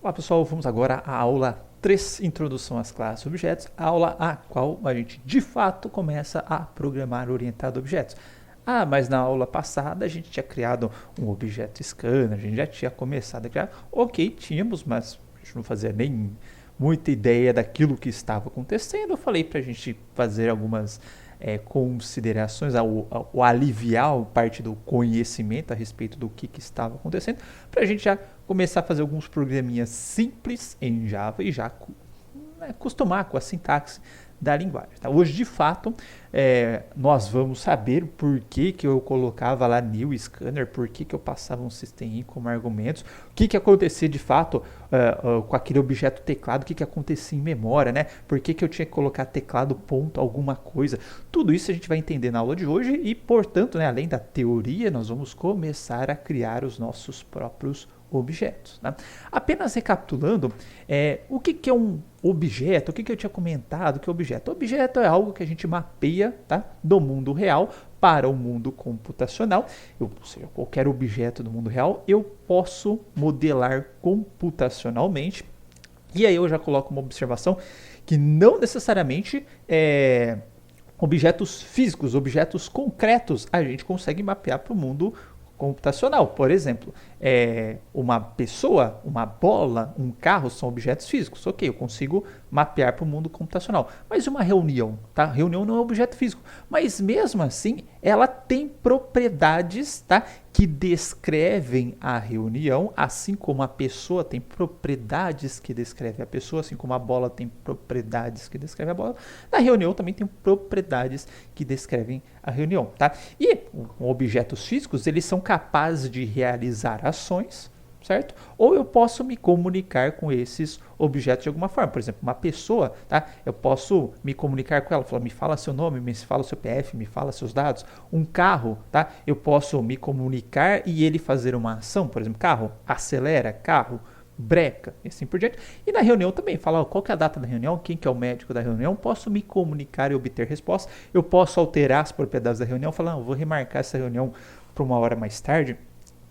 Olá pessoal, vamos agora à aula 3, Introdução às Classes e Objetos, a aula a qual a gente de fato começa a programar orientado a objetos. Mas na aula passada a gente tinha criado um objeto scanner, a gente já tinha começado a criar. Ok, tínhamos, mas a gente não fazia nem muita ideia daquilo que estava acontecendo. Eu falei para a gente fazer algumas considerações, ao aliviar parte do conhecimento a respeito do que estava acontecendo, para a gente já começar a fazer alguns programinhas simples em Java e já acostumar com a sintaxe da linguagem. Tá? Hoje, de fato, nós vamos saber por que eu colocava lá new scanner, por que eu passava um system in como argumentos, o que acontecia de fato com aquele objeto teclado, o que acontecia em memória, né? Por que eu tinha que colocar teclado ponto alguma coisa. Tudo isso a gente vai entender na aula de hoje e, portanto, né, além da teoria, nós vamos começar a criar os nossos próprios objetos. Né? Apenas recapitulando, o que é um objeto? O que eu tinha comentado que é objeto? Objeto é algo que a gente mapeia, tá, do mundo real para o mundo computacional. Ou seja, qualquer objeto do mundo real eu posso modelar computacionalmente. E aí eu já coloco uma observação que não necessariamente objetos físicos, objetos concretos a gente consegue mapear para o mundo computacional. Por exemplo, uma pessoa, uma bola, um carro são objetos físicos. Ok, eu consigo mapear para o mundo computacional. Mas uma reunião, tá? Reunião não é objeto físico. Mas mesmo assim, ela tem propriedades, tá, que descrevem a reunião, assim como a pessoa tem propriedades que descrevem a pessoa, assim como a bola tem propriedades que descrevem a bola. Na reunião também tem propriedades que descrevem a reunião, tá? E objetos físicos, eles são capazes de realizar ações, certo? Ou eu posso me comunicar com esses objetos de alguma forma. Por exemplo, uma pessoa, tá? Eu posso me comunicar com ela, falar, me fala seu nome, me fala seu CPF, me fala seus dados. Um carro, tá? Eu posso me comunicar e ele fazer uma ação, por exemplo, carro acelera, carro breca, e assim por diante. E na reunião também, falar qual que é a data da reunião, quem que é o médico da reunião, posso me comunicar e obter resposta. Eu posso alterar as propriedades da reunião, falar, vou remarcar essa reunião para uma hora mais tarde.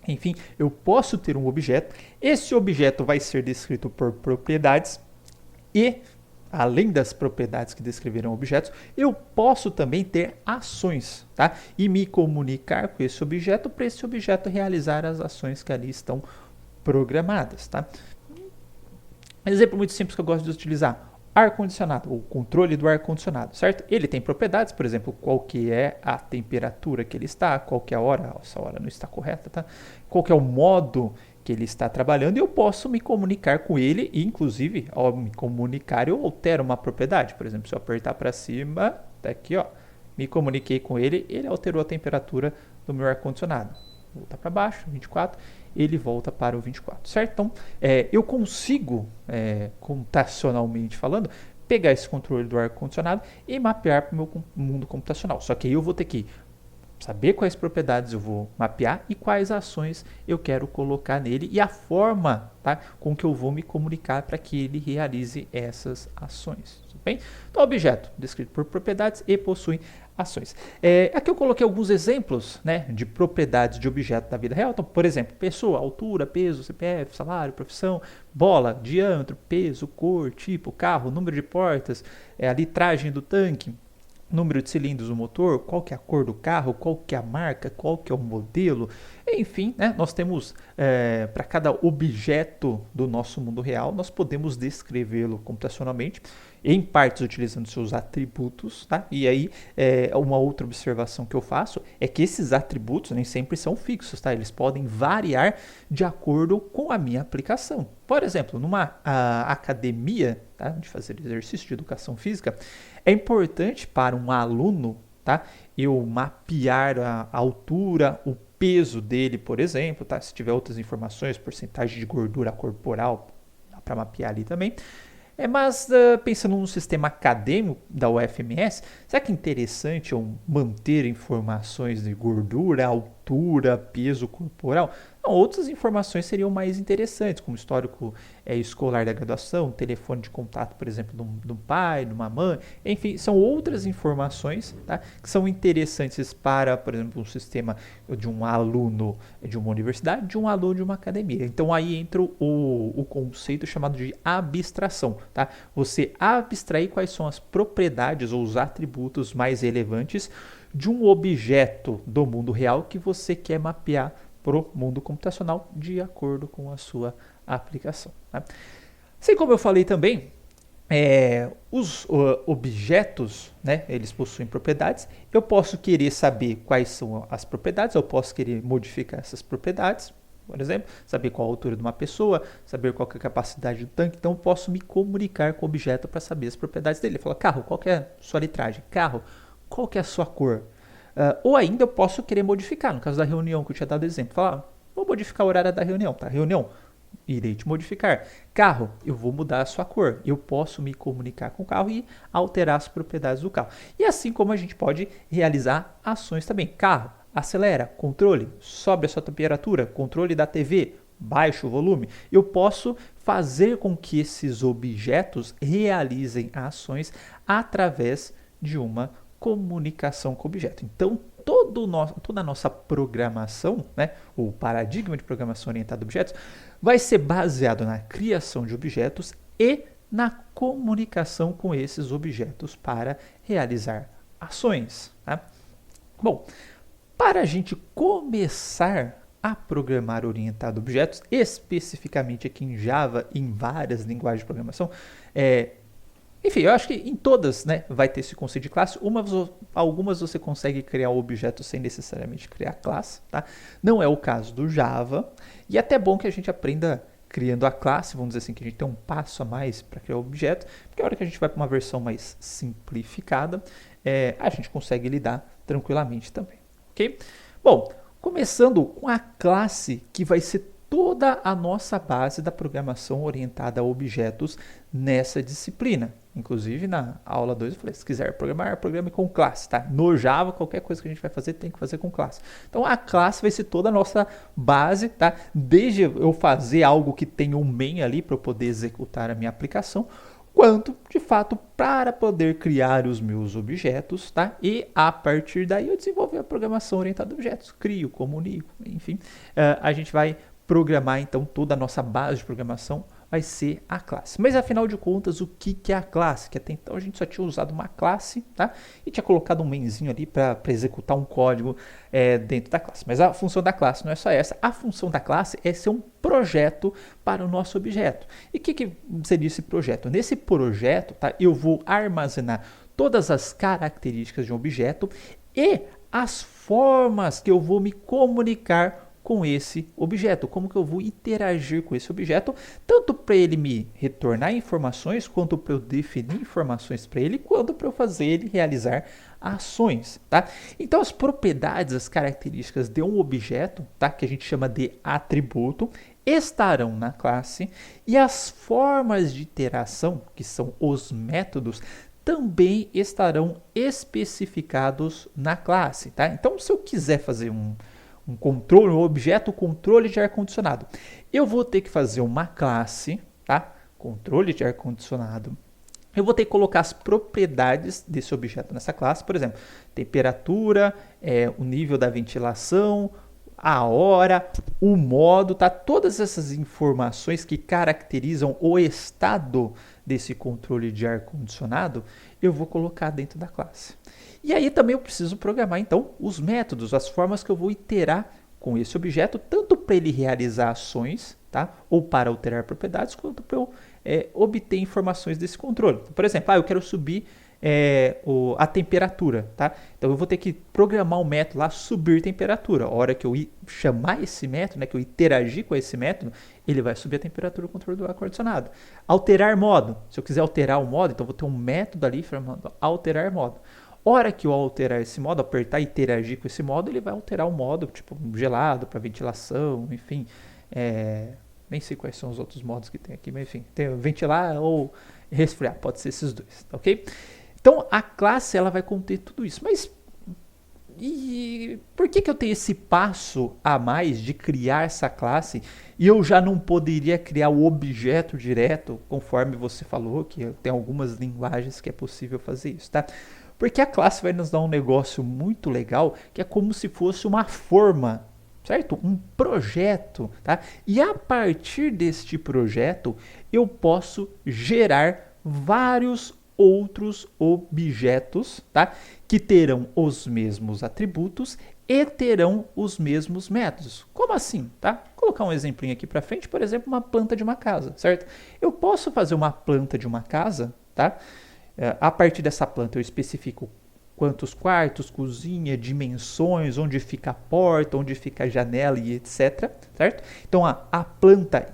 Enfim, eu posso ter um objeto, esse objeto vai ser descrito por propriedades e, além das propriedades que descreveram objetos, eu posso também ter ações, tá? E me comunicar com esse objeto para esse objeto realizar as ações que ali estão programadas, tá? Um exemplo muito simples que eu gosto de utilizar. Ar-condicionado, o controle do ar-condicionado, certo? Ele tem propriedades, por exemplo, qual que é a temperatura que ele está, qual que é a hora, essa hora não está correta, tá? Qual que é o modo que ele está trabalhando e eu posso me comunicar com ele e, inclusive, ao me comunicar, eu altero uma propriedade. Por exemplo, se eu apertar para cima, tá aqui, ó, me comuniquei com ele, ele alterou a temperatura do meu ar-condicionado. Voltar para baixo, 24, ele volta para o 24, certo? Então, eu consigo, computacionalmente falando, pegar esse controle do ar-condicionado e mapear para o meu mundo computacional. Só que aí eu vou ter que saber quais propriedades eu vou mapear e quais ações eu quero colocar nele e a forma, tá, com que eu vou me comunicar para que ele realize essas ações. Tudo bem? Então, objeto descrito por propriedades e possui ações. Aqui eu coloquei alguns exemplos, né, de propriedades de objeto da vida real. Então, por exemplo, pessoa, altura, peso, CPF, salário, profissão, bola, diâmetro, peso, cor, tipo, carro, número de portas, a litragem do tanque, número de cilindros do motor, qual que é a cor do carro, qual que é a marca, qual que é o modelo. Enfim, né, nós temos, para cada objeto do nosso mundo real, nós podemos descrevê-lo computacionalmente, em partes utilizando seus atributos, tá? E aí, uma outra observação que eu faço é que esses atributos nem sempre são fixos, tá? Eles podem variar de acordo com a minha aplicação. Por exemplo, numa academia, tá, de fazer exercício de educação física, é importante para um aluno, tá, eu mapear a altura, o peso dele, por exemplo, tá? Se tiver outras informações, porcentagem de gordura corporal, dá para mapear ali também. Mas pensando no sistema acadêmico da UFMS, será que é interessante eu manter informações de gordura, altura, peso corporal? Não, outras informações seriam mais interessantes, como histórico escolar da graduação, telefone de contato, por exemplo, de um pai, de uma mãe, enfim, são outras informações, tá, que são interessantes para, por exemplo, um sistema de um aluno de uma universidade, de um aluno de uma academia. Então aí entra o conceito chamado de abstração. Tá? Você abstrair quais são as propriedades ou os atributos mais relevantes de um objeto do mundo real que você quer mapear para o mundo computacional de acordo com a sua aplicação. Tá? Assim como eu falei também, os objetos, né, eles possuem propriedades. Eu posso querer saber quais são as propriedades, eu posso querer modificar essas propriedades, por exemplo, saber qual a altura de uma pessoa, saber qual é a capacidade do tanque. Então eu posso me comunicar com o objeto para saber as propriedades dele. Fala, carro, qual que é a sua litragem? Carro, qual que é a sua cor? Ou ainda eu posso querer modificar, no caso da reunião que eu tinha dado exemplo, falar, vou modificar o horário da reunião, tá? Reunião, irei te modificar. Carro, eu vou mudar a sua cor. Eu posso me comunicar com o carro e alterar as propriedades do carro. E assim como a gente pode realizar ações também. Carro, acelera, controle, sobe a sua temperatura, controle da TV, baixa o volume. Eu posso fazer com que esses objetos realizem ações através de uma comunicação com o objeto. Então, toda a nossa programação, né, o paradigma de programação orientada a objetos, vai ser baseado na criação de objetos e na comunicação com esses objetos para realizar ações. Tá? Bom, para a gente começar a programar orientado a objetos, especificamente aqui em Java, em várias linguagens de programação, enfim, eu acho que em todas, né, vai ter esse conceito de classe. Algumas você consegue criar um objeto sem necessariamente criar classe, tá? Não é o caso do Java. E é até bom que a gente aprenda criando a classe, vamos dizer assim, que a gente tem um passo a mais para criar o objeto, porque a hora que a gente vai para uma versão mais simplificada, a gente consegue lidar tranquilamente também, ok? Bom, começando com a classe, que vai ser toda a nossa base da programação orientada a objetos nessa disciplina. Inclusive, na aula 2 eu falei, se quiser programar, programe com classe, tá? No Java, qualquer coisa que a gente vai fazer, tem que fazer com classe. Então, a classe vai ser toda a nossa base, tá? Desde eu fazer algo que tenha um main ali para eu poder executar a minha aplicação, quanto, de fato, para poder criar os meus objetos, tá? E, a partir daí, eu desenvolver a programação orientada a objetos. Crio, comunico, enfim. A gente vai programar, então, toda a nossa base de programação vai ser a classe. Mas, afinal de contas, o que é a classe? Que até então a gente só tinha usado uma classe, tá? E tinha colocado um mainzinho ali para executar um código dentro da classe. Mas a função da classe não é só essa. A função da classe é ser um projeto para o nosso objeto. E o que seria esse projeto? Nesse projeto, tá, eu vou armazenar todas as características de um objeto e as formas que eu vou me comunicar com esse objeto, como que eu vou interagir com esse objeto, tanto para ele me retornar informações, quanto para eu definir informações para ele, quanto para eu fazer ele realizar ações, tá? Então as propriedades, as características de um objeto, tá, que a gente chama de atributo, estarão na classe e as formas de interação, que são os métodos, também estarão especificados na classe, tá? Então se eu quiser fazer um controle, um objeto controle de ar-condicionado. Eu vou ter que fazer uma classe, tá? Controle de ar-condicionado. Eu vou ter que colocar as propriedades desse objeto nessa classe, por exemplo, temperatura, o nível da ventilação, a hora, o modo, tá? Todas essas informações que caracterizam o estado desse controle de ar-condicionado, eu vou colocar dentro da classe. E aí também eu preciso programar, então, os métodos, as formas que eu vou iterar com esse objeto, tanto para ele realizar ações, tá? Ou para alterar propriedades, quanto para eu obter informações desse controle. Por exemplo, eu quero subir a temperatura, tá? Então eu vou ter que programar um método lá, subir temperatura. A hora que eu chamar esse método, né, que eu interagir com esse método, ele vai subir a temperatura do controle do ar-condicionado. Alterar modo. Se eu quiser alterar o modo, então eu vou ter um método ali chamado alterar modo. Hora que eu alterar esse modo, apertar e interagir com esse modo, ele vai alterar o modo, tipo gelado, para ventilação, enfim. Nem sei quais são os outros modos que tem aqui, mas enfim, tem ventilar ou resfriar, pode ser esses dois, ok? Então a classe ela vai conter tudo isso, mas e por que eu tenho esse passo a mais de criar essa classe e eu já não poderia criar o objeto direto, conforme você falou, que tem algumas linguagens que é possível fazer isso, tá? Porque a classe vai nos dar um negócio muito legal, que é como se fosse uma forma, certo? Um projeto, tá? E a partir deste projeto, eu posso gerar vários outros objetos, tá? Que terão os mesmos atributos e terão os mesmos métodos. Como assim, tá? Vou colocar um exemplinho aqui para frente, por exemplo, uma planta de uma casa, certo? Eu posso fazer uma planta de uma casa, tá? A partir dessa planta eu especifico quantos quartos, cozinha, dimensões, onde fica a porta, onde fica a janela e etc, certo? Então a planta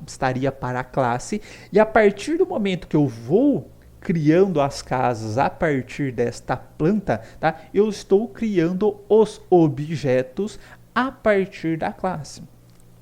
estaria para a classe e a partir do momento que eu vou criando as casas a partir desta planta, tá? Eu estou criando os objetos a partir da classe.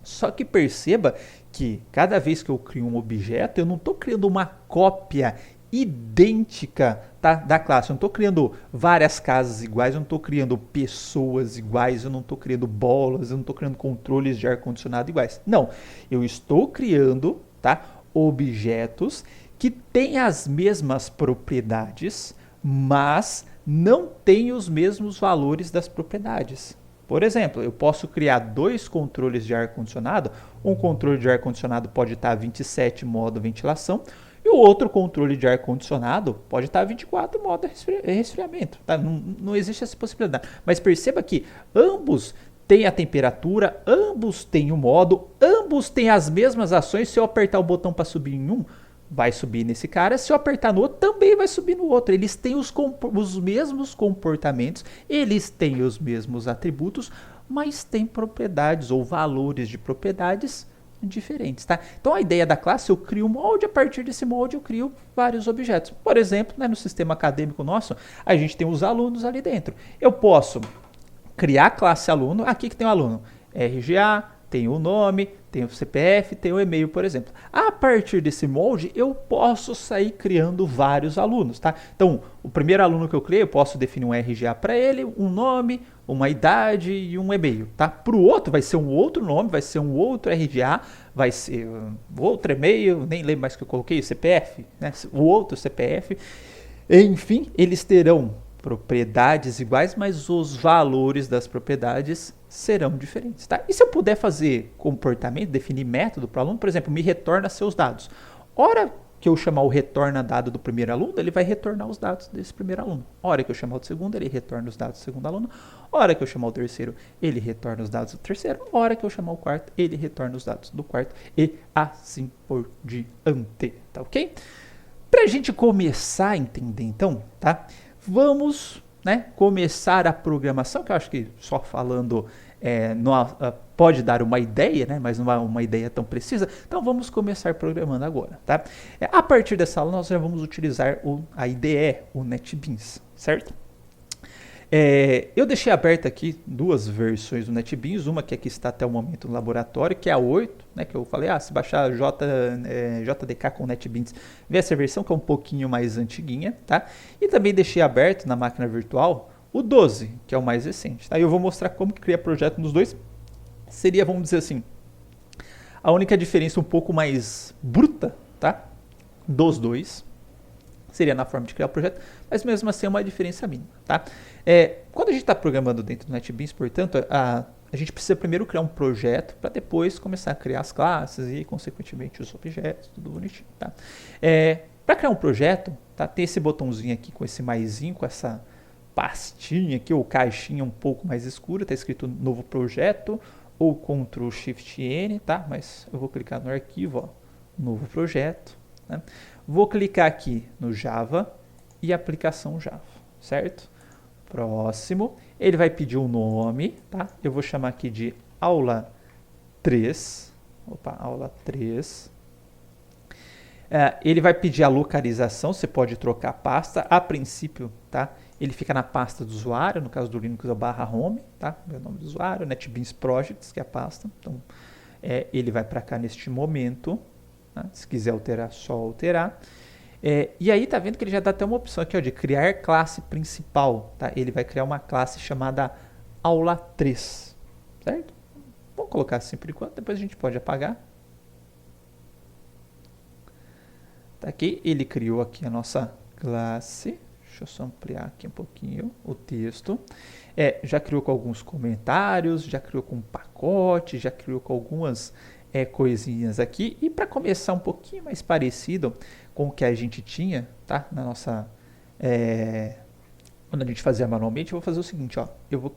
Só que perceba que cada vez que eu crio um objeto, eu não estou criando uma cópia idêntica, tá, da classe. Eu não estou criando várias casas iguais, eu não estou criando pessoas iguais, eu não estou criando bolas, eu não estou criando controles de ar-condicionado iguais. Não, eu estou criando, tá, objetos que têm as mesmas propriedades, mas não têm os mesmos valores das propriedades. Por exemplo, eu posso criar dois controles de ar-condicionado. Um controle de ar-condicionado pode estar 27 modo ventilação e o outro controle de ar-condicionado pode estar 24 modo resfriamento. Tá? Não existe essa possibilidade. Mas perceba que ambos têm a temperatura, ambos têm o modo, ambos têm as mesmas ações. Se eu apertar o botão para subir em um, vai subir nesse cara, se eu apertar no outro, também vai subir no outro. Eles têm os mesmos comportamentos, eles têm os mesmos atributos, mas têm propriedades ou valores de propriedades diferentes, tá? Então a ideia da classe, eu crio um molde, a partir desse molde eu crio vários objetos. Por exemplo, né, no sistema acadêmico nosso, a gente tem os alunos ali dentro. Eu posso criar a classe aluno, aqui que tem o aluno, RGA, tem o nome, tem o CPF, tem o e-mail, por exemplo. A partir desse molde, eu posso sair criando vários alunos, tá? Então, o primeiro aluno que eu criei, eu posso definir um RGA para ele, um nome, uma idade e um e-mail, tá? Para o outro, vai ser um outro nome, vai ser um outro RGA, vai ser outro e-mail, nem lembro mais que eu coloquei, o CPF, né? O outro CPF. Enfim, eles terão propriedades iguais, mas os valores das propriedades serão diferentes, tá? E se eu puder fazer comportamento, definir método para o aluno, por exemplo, me retorna seus dados. Hora que eu chamar o retorna dado do primeiro aluno, ele vai retornar os dados desse primeiro aluno. Hora que eu chamar o segundo, ele retorna os dados do segundo aluno. Hora que eu chamar o terceiro, ele retorna os dados do terceiro. Hora que eu chamar o quarto, ele retorna os dados do quarto e assim por diante, tá ok? Para a gente começar a entender então, tá? Vamos, né, começar a programação, que eu acho que só falando pode dar uma ideia, né, mas não é uma ideia tão precisa. Então vamos começar programando agora, tá? A partir dessa aula nós já vamos utilizar a IDE, o NetBeans, certo? Eu deixei aberta aqui duas versões do NetBeans, uma que aqui está até o momento no laboratório, que é a 8, né, que eu falei, se baixar JDK com NetBeans, vê essa versão que é um pouquinho mais antiguinha, tá? E também deixei aberto na máquina virtual o 12, que é o mais recente, tá? E eu vou mostrar como que cria projeto nos dois. Seria, vamos dizer assim, a única diferença um pouco mais bruta, tá? Dos dois. Seria na forma de criar o projeto, mas mesmo assim é uma diferença mínima, tá? Quando a gente está programando dentro do NetBeans, portanto, a gente precisa primeiro criar um projeto para depois começar a criar as classes e, consequentemente, os objetos, tudo bonitinho, tá? Para criar um projeto, tá? Tem esse botãozinho aqui com esse maisinho, com essa pastinha aqui, ou caixinha um pouco mais escura, está escrito novo projeto, ou Ctrl Shift N, tá? Mas eu vou clicar no arquivo, ó, novo projeto, né? Vou clicar aqui no Java e aplicação Java, certo? Próximo, ele vai pedir um nome, tá? Eu vou chamar aqui de aula 3. Opa, aula 3. Ele vai pedir a localização, você pode trocar a pasta. A princípio, tá? Ele fica na pasta do usuário, no caso do Linux é o /home, tá? Meu nome do usuário, NetBeans Projects, que é a pasta. Então, ele vai para cá neste momento. Se quiser alterar, só alterar. E aí tá vendo que ele já dá até uma opção aqui, ó, de criar classe principal, tá? Ele vai criar uma classe chamada aula 3, certo? Vamos colocar assim por enquanto, depois a gente pode apagar. Tá aqui, ele criou aqui a nossa classe. Deixa eu só ampliar aqui um pouquinho o texto. Já criou com alguns comentários, já criou com um pacote, já criou com algumas coisinhas aqui. E para começar um pouquinho mais parecido com o que a gente tinha, tá? Na nossa... quando a gente fazia manualmente, eu vou fazer o seguinte, ó. Eu vou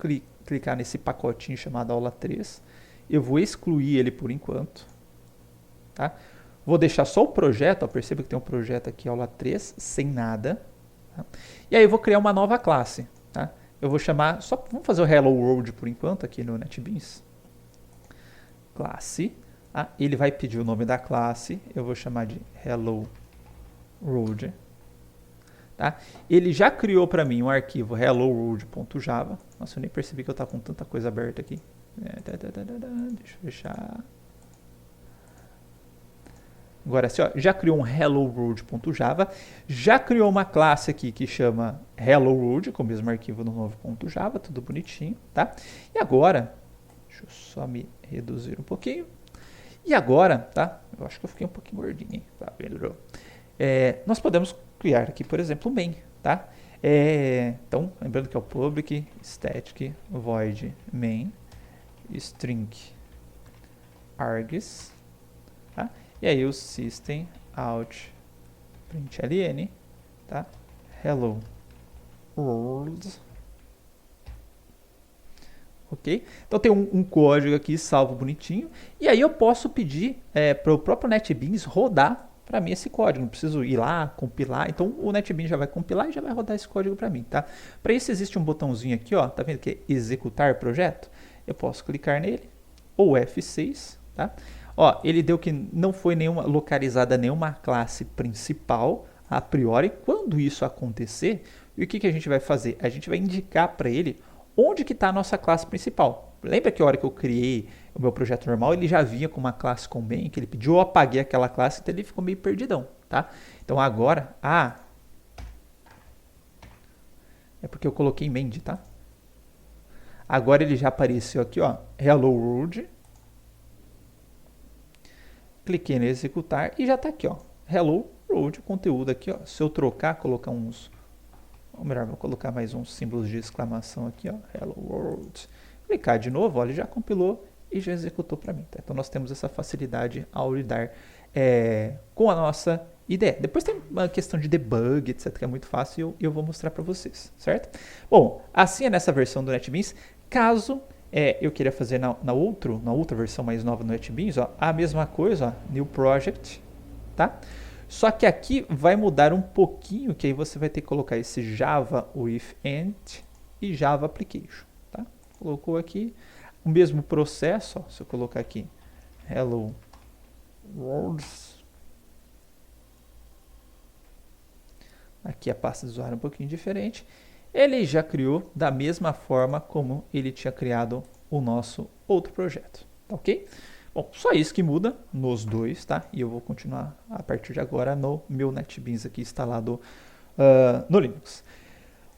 clicar nesse pacotinho chamado aula 3. Eu vou excluir ele por enquanto, tá? Vou deixar só o projeto, ó, perceba que tem um projeto aqui, aula 3, sem nada. Tá? E aí eu vou criar uma nova classe. Tá? Eu vou chamar, vamos fazer o Hello World por enquanto aqui no NetBeans. Classe. Tá? Ele vai pedir o nome da classe, eu vou chamar de Hello World. Tá? Ele já criou para mim um arquivo helloworld.java. Nossa, eu nem percebi que eu estava com tanta coisa aberta aqui. Deixa eu fechar. Agora, assim, ó, já criou um helloworld.java, já criou uma classe aqui que chama helloworld, com o mesmo arquivo no novo.java, tudo bonitinho, tá? E agora, deixa eu só me reduzir um pouquinho. E agora, tá? Eu acho que eu fiquei um pouquinho gordinho, hein? Tá, melhorou. Nós podemos criar aqui, por exemplo, o main, tá? Então, lembrando que é o public static void main string args, tá? E aí o system out println, tá? Hello world. Ok? Então tem um código aqui salvo bonitinho. E aí eu posso pedir para o próprio NetBeans rodar para mim esse código. Não preciso ir lá, compilar. Então o NetBeans já vai compilar e já vai rodar esse código para mim, tá? Para isso existe um botãozinho aqui, ó. Tá vendo que é executar projeto? Eu posso clicar nele, ou F6, tá? Ó, ele deu que não foi localizada nenhuma classe principal a priori. Quando isso acontecer, e o que a gente vai fazer? A gente vai indicar para ele onde que está a nossa classe principal. Lembra que a hora que eu criei o meu projeto normal, ele já vinha com uma classe com main, que ele pediu, eu apaguei aquela classe, então ele ficou meio perdidão, tá? Então agora, é porque eu coloquei main, tá? Agora ele já apareceu aqui, ó, Hello World. Cliquei em executar e já está aqui, ó, Hello World, o conteúdo aqui, ó. Se eu trocar, colocar ou melhor, vou colocar mais uns símbolos de exclamação aqui, ó, Hello World. Clicar de novo, ó, ele já compilou e já executou para mim, tá? Então nós temos essa facilidade ao lidar com a nossa ideia. Depois tem uma questão de debug, etc, que é muito fácil e eu vou mostrar para vocês, certo? Bom, assim é nessa versão do NetBeans. Caso eu queria fazer na outra versão mais nova do NetBeans, ó, a mesma coisa, ó, New Project, tá? Só que aqui vai mudar um pouquinho, que aí você vai ter que colocar esse Java with Ent e Java Application, tá? Colocou aqui o mesmo processo, ó, se eu colocar aqui Hello World, aqui a pasta de usuário é um pouquinho diferente. Ele já criou da mesma forma como ele tinha criado o nosso outro projeto, tá ok? Bom, só isso que muda nos dois, tá? E eu vou continuar a partir de agora no meu NetBeans aqui instalado no Linux.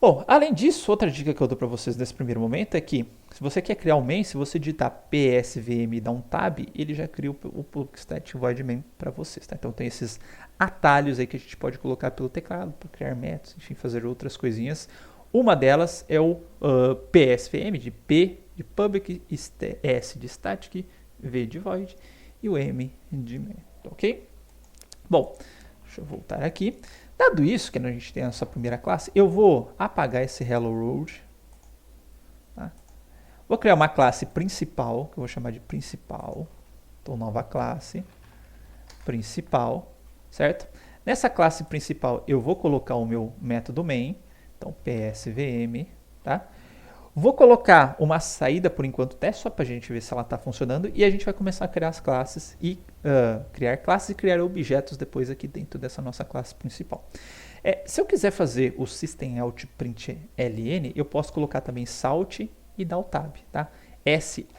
Bom, além disso, outra dica que eu dou para vocês nesse primeiro momento é que se você quer criar um main, se você digitar psvm e dar um tab, ele já cria o public static void main para vocês, tá? Então tem esses atalhos aí que a gente pode colocar pelo teclado para criar métodos, enfim, fazer outras coisinhas. Uma delas é o psvm, de P de public, S de static, V de void e o M de main, ok? Bom, deixa eu voltar aqui. Dado isso, que a gente tem a nossa primeira classe, eu vou apagar esse Hello World. Tá? Vou criar uma classe principal, que eu vou chamar de principal. Então, nova classe, principal, certo? Nessa classe principal, eu vou colocar o meu método main, então psvm, tá? Vou colocar uma saída por enquanto teste, só para a gente ver se ela está funcionando, e a gente vai começar a criar as classes e criar objetos depois aqui dentro dessa nossa classe principal. Se eu quiser fazer o system out println, eu posso colocar também salt e dar o tab, tá?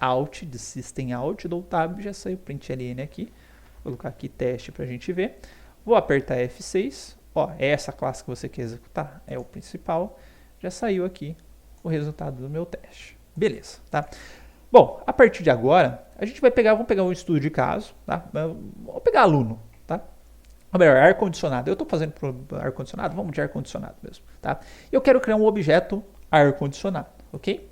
Out de system out, dou o tab, já saiu println aqui. Vou colocar aqui teste para a gente ver. Vou apertar F6, ó, é essa classe que você quer executar, é o principal, já saiu aqui o resultado do meu teste. Beleza, tá? Bom, a partir de agora, a gente vai pegar, vamos pegar um estudo de caso, tá? Vamos pegar aluno, tá? Ou melhor, ar-condicionado. Eu estou fazendo para ar-condicionado, vamos de ar-condicionado mesmo, tá? Eu quero criar um objeto ar-condicionado, ok?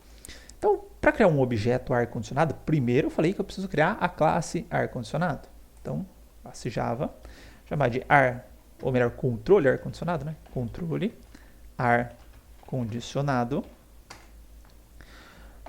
Então, para criar um objeto ar-condicionado, primeiro eu falei que eu preciso criar a classe ar-condicionado. Então, classe Java, chamar de ar, ou melhor, controle ar-condicionado, né? Controle ar-condicionado.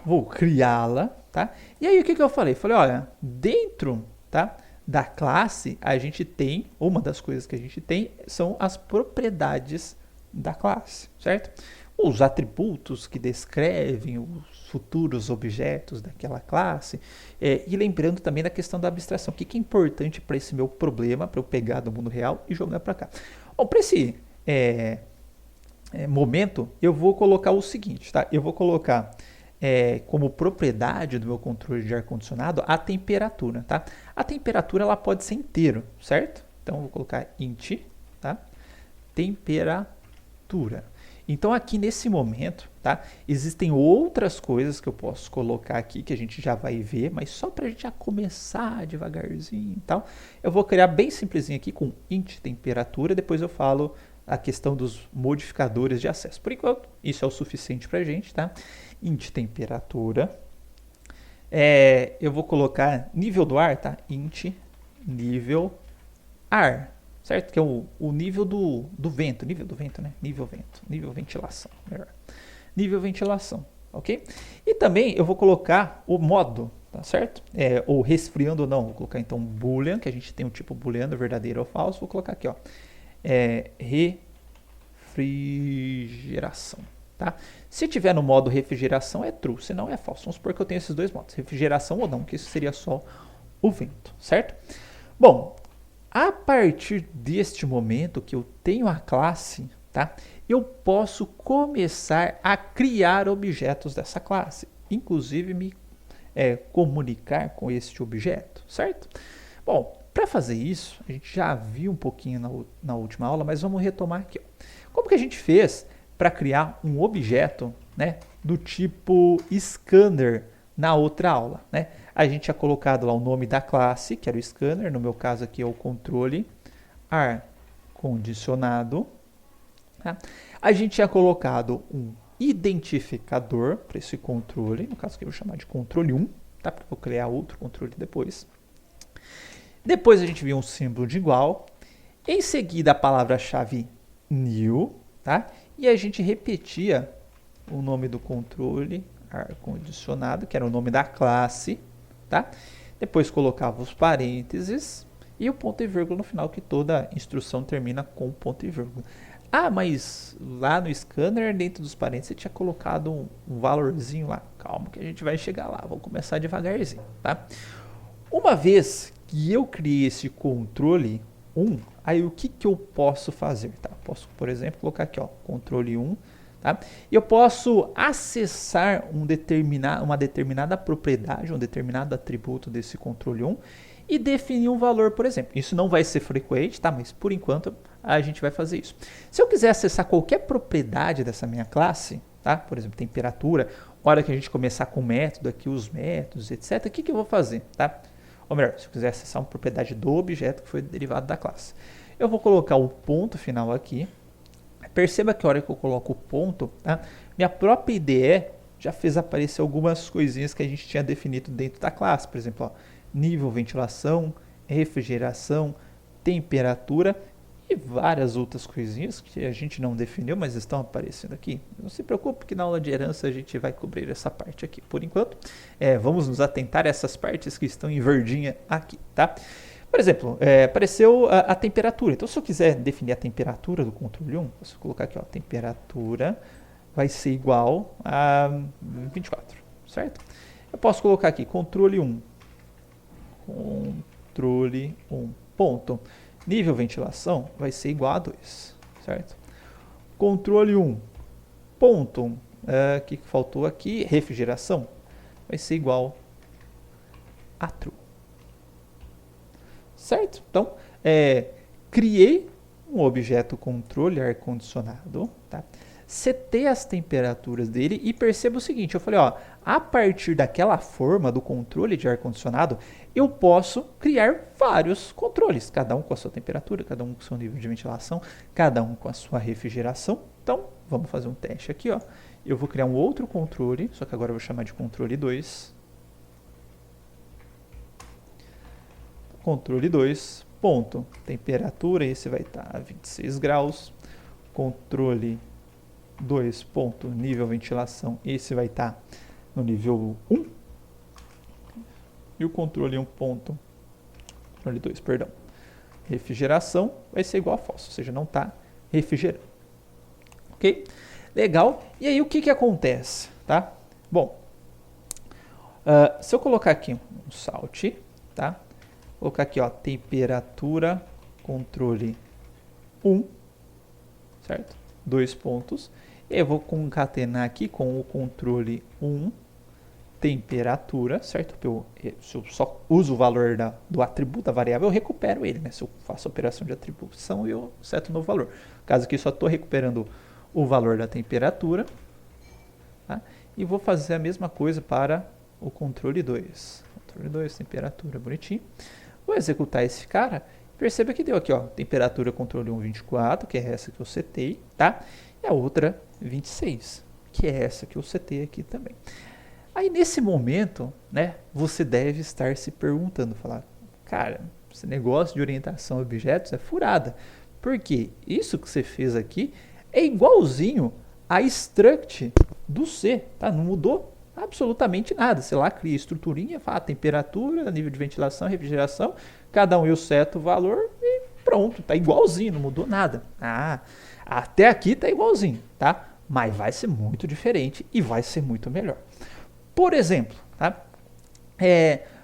Vou criá-la, tá? E aí o que eu falei? Falei, olha, dentro, tá, da classe a gente tem, uma das coisas que a gente tem são as propriedades da classe, certo? Os atributos que descrevem os futuros objetos daquela classe. E lembrando também da questão da abstração. O que é importante para esse meu problema, para eu pegar do mundo real e jogar para cá? Bom, para esse momento, eu vou colocar o seguinte, tá? Eu vou colocar como propriedade do meu controle de ar-condicionado a temperatura, tá? A temperatura ela pode ser inteiro, certo? Então, eu vou colocar int, tá? Temperatura. Então, aqui nesse momento, tá? Existem outras coisas que eu posso colocar aqui, que a gente já vai ver, mas só para a gente já começar devagarzinho e tal, eu vou criar bem simplesinho aqui com int temperatura, depois eu falo a questão dos modificadores de acesso. Por enquanto, isso é o suficiente para a gente, tá? Int temperatura. Eu vou colocar nível do ar, tá? Int nível ar. Certo? Que é o nível do vento. Nível do vento, né? Nível vento. Nível ventilação. Melhor. Nível ventilação. Ok? E também eu vou colocar o modo. Tá certo? Ou resfriando ou não. Vou colocar então boolean, que a gente tem um tipo booleano, verdadeiro ou falso. Vou colocar aqui, ó. Refrigeração. Tá? Se tiver no modo refrigeração é true, se não é falso. Vamos supor que eu tenho esses dois modos. Refrigeração ou não, que isso seria só o vento. Certo? Bom, a partir deste momento que eu tenho a classe, tá? Eu posso começar a criar objetos dessa classe, inclusive me comunicar com este objeto, certo? Bom, para fazer isso, a gente já viu um pouquinho na última aula, mas vamos retomar aqui. Ó. Como que a gente fez para criar um objeto, né, do tipo scanner na outra aula, né? A gente tinha colocado lá o nome da classe, que era o scanner, no meu caso aqui é o controle ar-condicionado. Tá? A gente tinha colocado um identificador para esse controle, no caso aqui eu vou chamar de controle 1, tá? Porque eu vou criar outro controle depois. Depois a gente viu um símbolo de igual, em seguida a palavra-chave new, tá? E a gente repetia o nome do controle ar-condicionado, que era o nome da classe, tá? Depois colocava os parênteses e o ponto e vírgula no final, que toda instrução termina com ponto e vírgula. Ah, mas lá no scanner, dentro dos parênteses, você tinha colocado um valorzinho lá. Calma que a gente vai chegar lá, vou começar devagarzinho, tá? Uma vez que eu criei esse controle 1, aí o que eu posso fazer? Tá? Posso, por exemplo, colocar aqui, ó, controle 1, tá? Eu posso acessar uma determinada propriedade, um determinado atributo desse controle 1 e definir um valor, por exemplo. Isso não vai ser frequente, tá? Mas por enquanto a gente vai fazer isso. Se eu quiser acessar qualquer propriedade dessa minha classe, tá? Por exemplo, temperatura, hora que a gente começar com o método aqui, os métodos, etc., o que eu vou fazer, tá? Ou melhor, se eu quiser acessar uma propriedade do objeto que foi derivado da classe. Eu vou colocar o ponto final aqui. Perceba que a hora que eu coloco o ponto, tá? Minha própria IDE já fez aparecer algumas coisinhas que a gente tinha definido dentro da classe. Por exemplo, ó, nível ventilação, refrigeração, temperatura e várias outras coisinhas que a gente não definiu, mas estão aparecendo aqui. Não se preocupe que na aula de herança a gente vai cobrir essa parte aqui. Por enquanto, vamos nos atentar a essas partes que estão em verdinha aqui, tá? Por exemplo, apareceu a temperatura. Então, se eu quiser definir a temperatura do controle 1, posso colocar aqui, ó, temperatura vai ser igual a 24, certo? Eu posso colocar aqui, controle 1, ponto. Nível ventilação vai ser igual a 2, certo? Controle 1, ponto. O que faltou aqui? Refrigeração vai ser igual a true. Certo? Então, criei um objeto controle ar-condicionado, tá? Setei as temperaturas dele e perceba o seguinte, eu falei, ó, a partir daquela forma do controle de ar-condicionado, eu posso criar vários controles, cada um com a sua temperatura, cada um com o seu nível de ventilação, cada um com a sua refrigeração. Então, vamos fazer um teste aqui, ó. Eu vou criar um outro controle, só que agora eu vou chamar de controle 2. Controle 2, ponto, temperatura, esse vai estar a 26 graus. Controle 2, ponto, nível ventilação, esse vai estar no nível 1. E o controle 1, ponto, controle 2, perdão, refrigeração, vai ser igual a falso, ou seja, não está refrigerando. Ok? Legal. E aí o que acontece? Tá? Bom, se eu colocar aqui um salt, tá? Vou colocar aqui, ó, temperatura, controle 1, certo? 2 pontos. E eu vou concatenar aqui com o controle 1, temperatura, certo? Se eu só uso o valor do atributo da variável, eu recupero ele, né? Se eu faço operação de atribuição, eu seto um novo valor. No caso aqui, só estou recuperando o valor da temperatura, tá? E vou fazer a mesma coisa para o controle 2. Controle 2, temperatura, bonitinho. Vou executar esse cara. Perceba que deu aqui, ó, temperatura controle 1, 24, que é essa que eu setei, tá? E a outra, 26, que é essa que eu setei aqui também. Aí, nesse momento, né, você deve estar se perguntando, falar, cara, esse negócio de orientação a objetos é furada. Porque isso que você fez aqui é igualzinho a struct do C, tá? Não mudou absolutamente nada. Você lá cria estruturinha, fala temperatura, nível de ventilação, refrigeração, cada um eu seto o valor e pronto, tá igualzinho, não mudou nada. Ah, até aqui tá igualzinho, tá? Mas vai ser muito diferente e vai ser muito melhor. Por exemplo, tá?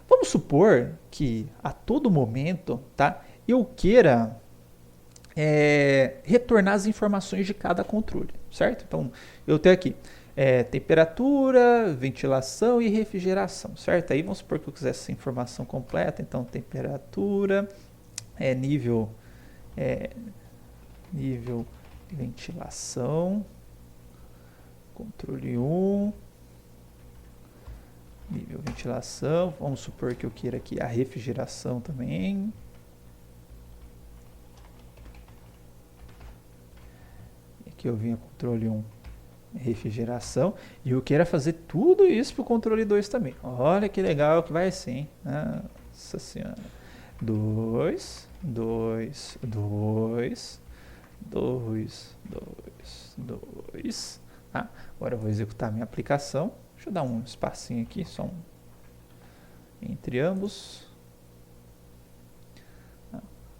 Vamos supor que a todo momento, tá, eu queira retornar as informações de cada controle, certo? Então, eu tenho aqui temperatura, ventilação e refrigeração, certo? Aí vamos supor que eu quisesse essa informação completa, então temperatura, nível ventilação, controle 1, nível ventilação, vamos supor que eu queira aqui a refrigeração também. Aqui eu vinha controle 1, refrigeração, e eu quero fazer tudo isso para o controle 2 também. Olha que legal que vai ser, hein? Nossa senhora. 2, 2, 2, 2, 2, 2. Tá? Agora eu vou executar a minha aplicação. Deixa eu dar um espacinho aqui, só um entre ambos.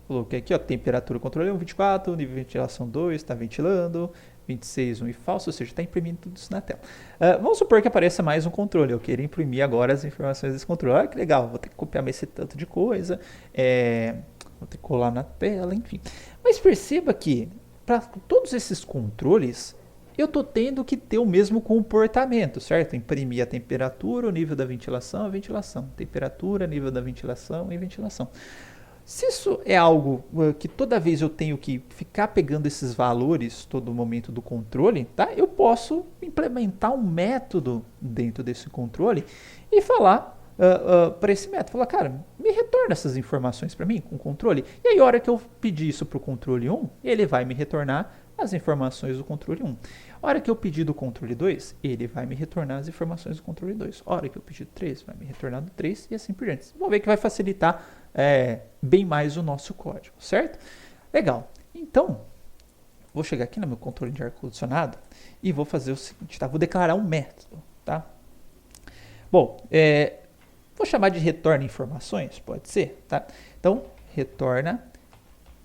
Coloquei aqui, ó, temperatura controle 1, 24, nível de ventilação 2, está ventilando, 26, 1 e falso, ou seja, está imprimindo tudo isso na tela. Vamos supor que apareça mais um controle, eu quero imprimir agora as informações desse controle. Olha que legal, vou ter que copiar mais esse tanto de coisa, vou ter que colar na tela, enfim. Mas perceba que, para todos esses controles, eu estou tendo que ter o mesmo comportamento, certo? Imprimir a temperatura, o nível da ventilação, a ventilação. Temperatura, nível da ventilação e ventilação. Se isso é algo que toda vez eu tenho que ficar pegando esses valores todo momento do controle, tá? Eu posso implementar um método dentro desse controle e falar para esse método, falar, cara, me retorna essas informações para mim com o controle. E aí, a hora que eu pedir isso para o controle 1, ele vai me retornar as informações do controle 1. A hora que eu pedir do controle 2, ele vai me retornar as informações do controle 2. A hora que eu pedir do 3, vai me retornar do 3 e assim por diante. Vamos ver que vai facilitar bem mais o nosso código, certo? Legal. Então, vou chegar aqui no meu controle de ar-condicionado e vou fazer o seguinte, tá? Vou declarar um método, tá? Bom, vou chamar de retorna informações, pode ser, tá? Então, retorna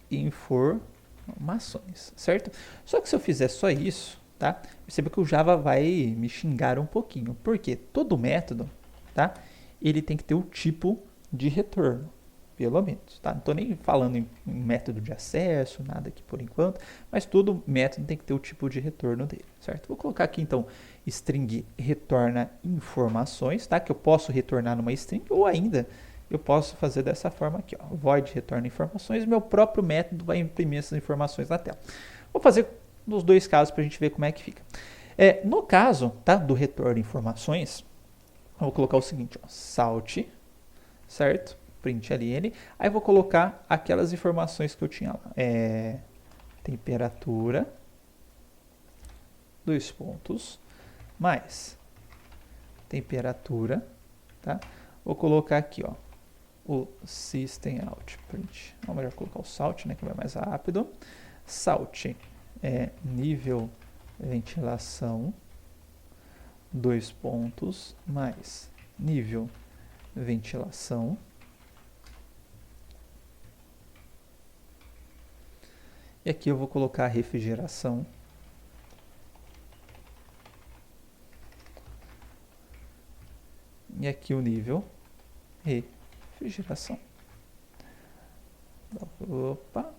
informações, certo? Só que se eu fizer só isso, tá? Perceba que o Java vai me xingar um pouquinho, porque todo método, tá? Ele tem que ter o tipo de retorno, pelo menos, tá? Não estou nem falando em método de acesso, nada aqui por enquanto, mas todo método tem que ter o tipo de retorno dele, certo? Vou colocar aqui, então, string retorna informações, tá? Que eu posso retornar numa string ou ainda eu posso fazer dessa forma aqui, ó, void retorna informações, meu próprio método vai imprimir essas informações na tela. Vou fazer nos dois casos para a gente ver como é que fica. No caso, tá, do retorno de informações, eu vou colocar o seguinte, ó, salt, certo? Print ln, aí eu vou colocar aquelas informações que eu tinha lá, temperatura, dois pontos, mais temperatura, tá? Vou colocar aqui, ó, o system out print. Vamos melhor colocar o salt, né, que vai mais rápido. Salt nível ventilação, dois pontos, mais nível ventilação. E aqui eu vou colocar a refrigeração. E aqui o nível refrigeração. Opa.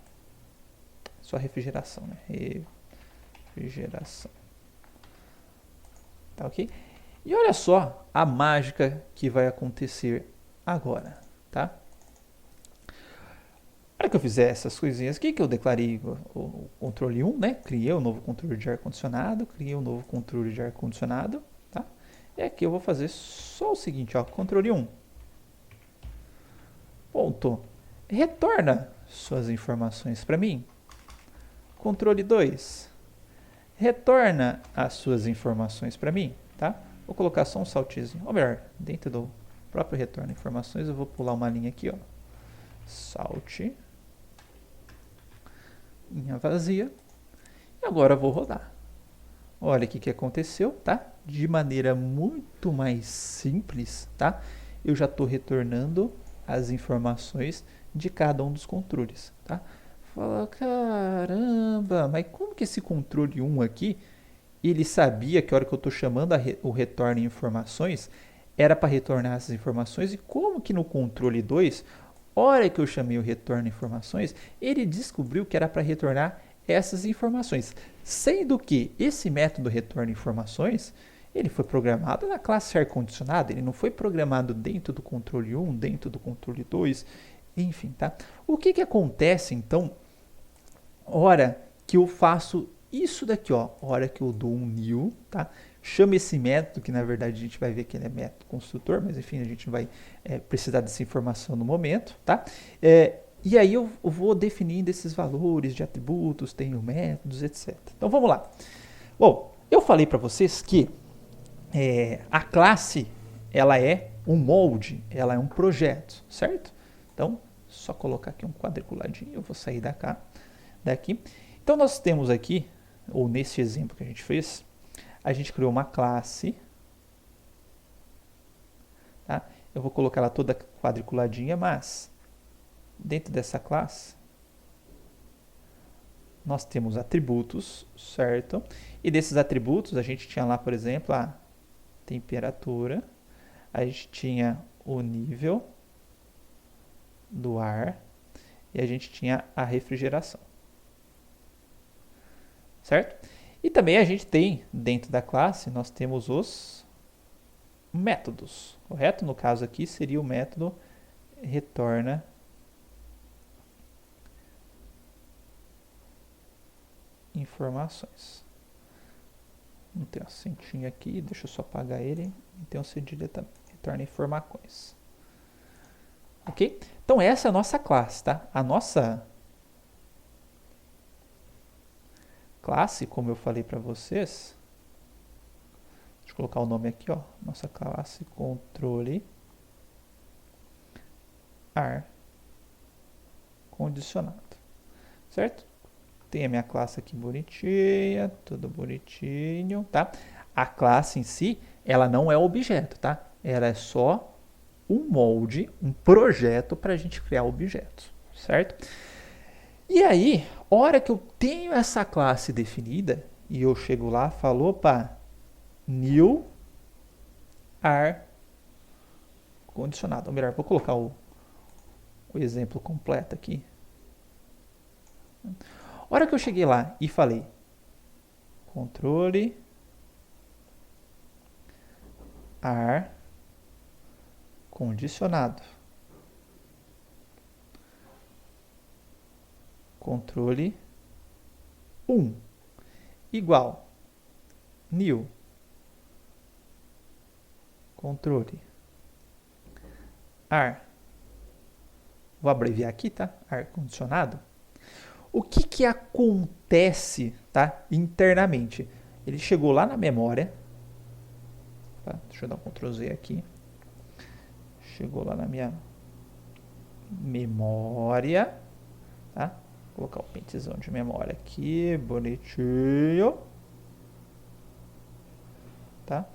Só refrigeração, né? Refrigeração. Tá ok? E olha só a mágica que vai acontecer agora, tá? Na hora que eu fizer essas coisinhas aqui, que eu declarei o controle 1, né? Criei um novo controle de ar-condicionado, criei um novo controle de ar-condicionado, tá? E aqui eu vou fazer só o seguinte, ó, controle 1. Ponto. Retorna suas informações para mim. Controle 2. Retorna as suas informações para mim, tá? Vou colocar só um saltezinho. Ou melhor, dentro do próprio retorno informações, eu vou pular uma linha aqui, ó. Salt. Linha vazia. E agora eu vou rodar. Olha o que aconteceu, tá? De maneira muito mais simples, tá? Eu já estou retornando as informações de cada um dos controles, tá? Fala, caramba, mas como que esse controle 1 aqui, ele sabia que a hora que eu estou chamando o retorno informações, era para retornar essas informações, e como que no controle 2, hora que eu chamei o retorno informações, ele descobriu que era para retornar essas informações, sendo que esse método retorno informações, ele foi programado na classe ar-condicionado, ele não foi programado dentro do controle 1, dentro do controle 2, enfim, tá? O que acontece, então, hora que eu faço isso daqui, ó, hora que eu dou um new, tá? Chama esse método, que na verdade a gente vai ver que ele é método construtor, mas enfim, a gente vai precisar dessa informação no momento, tá? E aí eu vou definindo esses valores de atributos, tenho métodos, etc. Então vamos lá. Bom, eu falei para vocês que a classe, ela é um molde, ela é um projeto, certo? Então, só colocar aqui um quadriculadinho, eu vou sair daqui. Então nós temos aqui, ou nesse exemplo que a gente fez, a gente criou uma classe, tá? Eu vou colocar ela toda quadriculadinha, mas dentro dessa classe nós temos atributos, certo? E desses atributos a gente tinha lá, por exemplo, a temperatura, a gente tinha o nível do ar e a gente tinha a refrigeração, certo? E também a gente tem, dentro da classe, nós temos os métodos, correto? No caso aqui seria o método retorna informações. Não tem um acentinho aqui, deixa eu só apagar ele. E tem um cedilha também, retorna informações. Ok? Então essa é a nossa classe, tá? A nossa classe, como eu falei para vocês, deixa eu colocar o nome aqui, ó, nossa classe controle ar condicionado, certo? Tem a minha classe aqui bonitinha, tudo bonitinho, tá? A classe em si, ela não é objeto, tá? Ela é só um molde, um projeto para a gente criar objetos, certo? E aí, hora que eu tenho essa classe definida, e eu chego lá, falo, opa, new ar condicionado. Ou melhor, vou colocar o exemplo completo aqui. Hora que eu cheguei lá e falei, controle ar condicionado, controle 1 igual new controle ar. Vou abreviar aqui, tá? Ar condicionado. O que que acontece, tá? Internamente. Ele chegou lá na memória. Tá? Deixa eu dar um Ctrl Z aqui. Chegou lá na minha memória. Tá? Vou colocar o pentezão de memória aqui, bonitinho. Tá?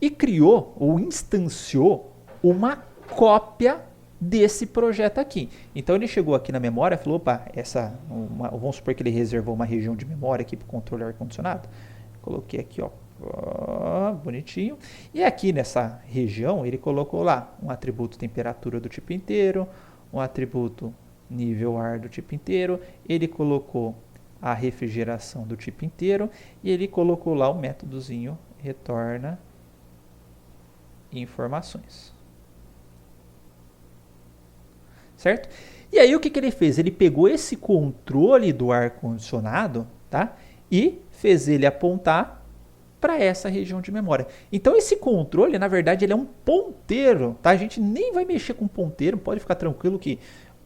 E criou ou instanciou uma cópia desse projeto aqui. Então ele chegou aqui na memória e falou, opa, vamos supor que ele reservou uma região de memória aqui para o controle ar-condicionado. Coloquei aqui, ó, bonitinho. E aqui nessa região ele colocou lá um atributo temperatura do tipo inteiro, um atributo nível ar do tipo inteiro, ele colocou a refrigeração do tipo inteiro e ele colocou lá o métodozinho retorna informações. Certo? E aí o que ele fez? Ele pegou esse controle do ar-condicionado, tá? E fez ele apontar para essa região de memória. Então esse controle, na verdade, ele é um ponteiro, tá? A gente nem vai mexer com ponteiro, pode ficar tranquilo que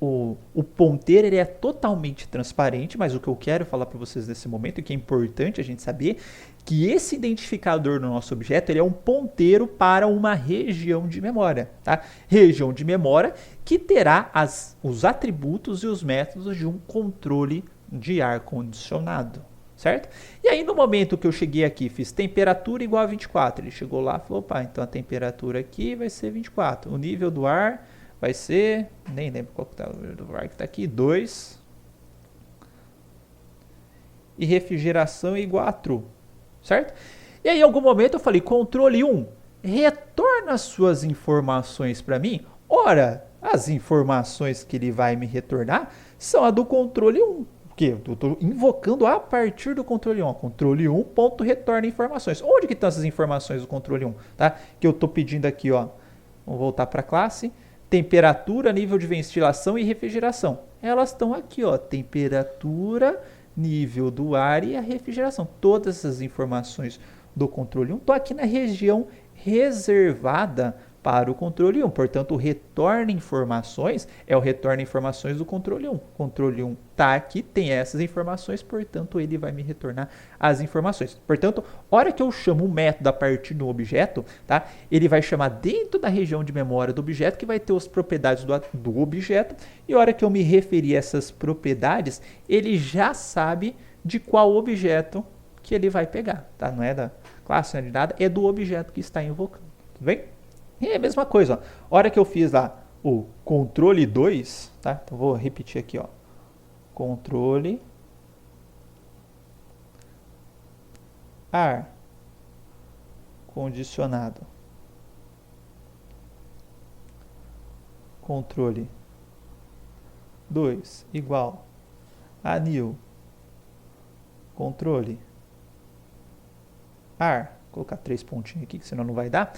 o ponteiro ele é totalmente transparente, mas o que eu quero falar para vocês nesse momento, e que é importante a gente saber, que esse identificador no nosso objeto ele é um ponteiro para uma região de memória. Tá? Região de memória que terá os atributos e os métodos de um controle de ar-condicionado. Certo? E aí no momento que eu cheguei aqui, fiz temperatura igual a 24, ele chegou lá e falou, opa, então a temperatura aqui vai ser 24, o nível do ar vai ser, nem lembro qual que tá o nível do ar que está aqui, 2, e refrigeração é igual a true, certo? E aí em algum momento eu falei, controle 1, retorna as suas informações para mim. Ora, as informações que ele vai me retornar são a do controle 1. Porque eu estou invocando a partir do controle 1. Controle 1 ponto retorna informações. Onde que estão essas informações do controle 1? Tá? Que eu estou pedindo aqui, ó. Vamos voltar para a classe. Temperatura, nível de ventilação e refrigeração. Elas estão aqui, ó. Temperatura, nível do ar e a refrigeração. Todas essas informações do controle 1 estão aqui na região reservada para o controle 1. Portanto, o retorna informações é o retorna informações do controle 1. O controle 1 está aqui, tem essas informações, portanto, ele vai me retornar as informações. Portanto, hora que eu chamo o método a partir do objeto, tá? Ele vai chamar dentro da região de memória do objeto, que vai ter as propriedades do objeto, e hora que eu me referir a essas propriedades, ele já sabe de qual objeto que ele vai pegar, tá? Não é da classe, não é de nada, é do objeto que está invocando, tudo bem? E é a mesma coisa, ó. Hora que eu fiz lá o controle 2, tá? Então vou repetir aqui, ó. Controle ar condicionado. Controle 2 igual a new controle ar. Vou colocar 3 pontinhos aqui, que senão não vai dar.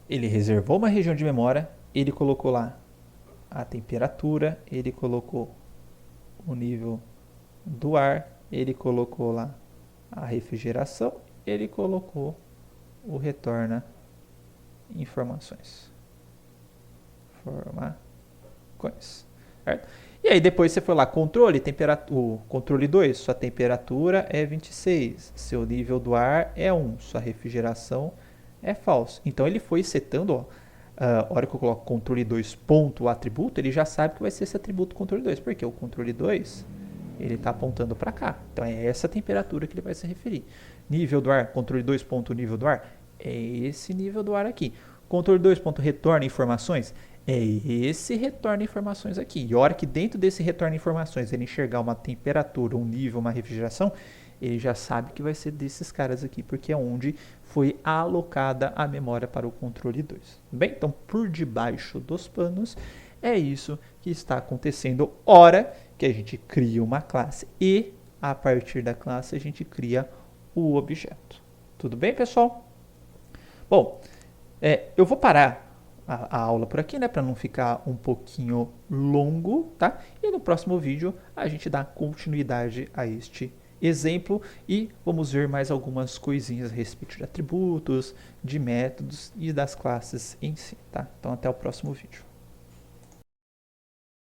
Ele reservou uma região de memória, ele colocou lá a temperatura, ele colocou o nível do ar, ele colocou lá a refrigeração, ele colocou o retorna informações. Certo? E aí depois você foi lá, controle, temperatura, controle 2, sua temperatura é 26, seu nível do ar é 1, sua refrigeração é falso. Então ele foi setando, ó, a hora que eu coloco controle 2 ponto atributo, ele já sabe que vai ser esse atributo controle 2, porque o controle 2 ele está apontando para cá. Então é essa temperatura que ele vai se referir. Nível do ar, controle 2 ponto nível do ar, é esse nível do ar aqui. Controle 2 ponto retorna informações, é esse retorna informações aqui. E a hora que dentro desse retorna informações ele enxergar uma temperatura, um nível, uma refrigeração, ele já sabe que vai ser desses caras aqui, porque é onde foi alocada a memória para o controle 2. Bem, então por debaixo dos panos é isso que está acontecendo hora que a gente cria uma classe e a partir da classe a gente cria o objeto. Tudo bem, pessoal? Bom, eu vou parar a aula por aqui, né, para não ficar um pouquinho longo, tá? E no próximo vídeo a gente dá continuidade a este exemplo e vamos ver mais algumas coisinhas a respeito de atributos, de métodos e das classes em si, tá? Então até o próximo vídeo.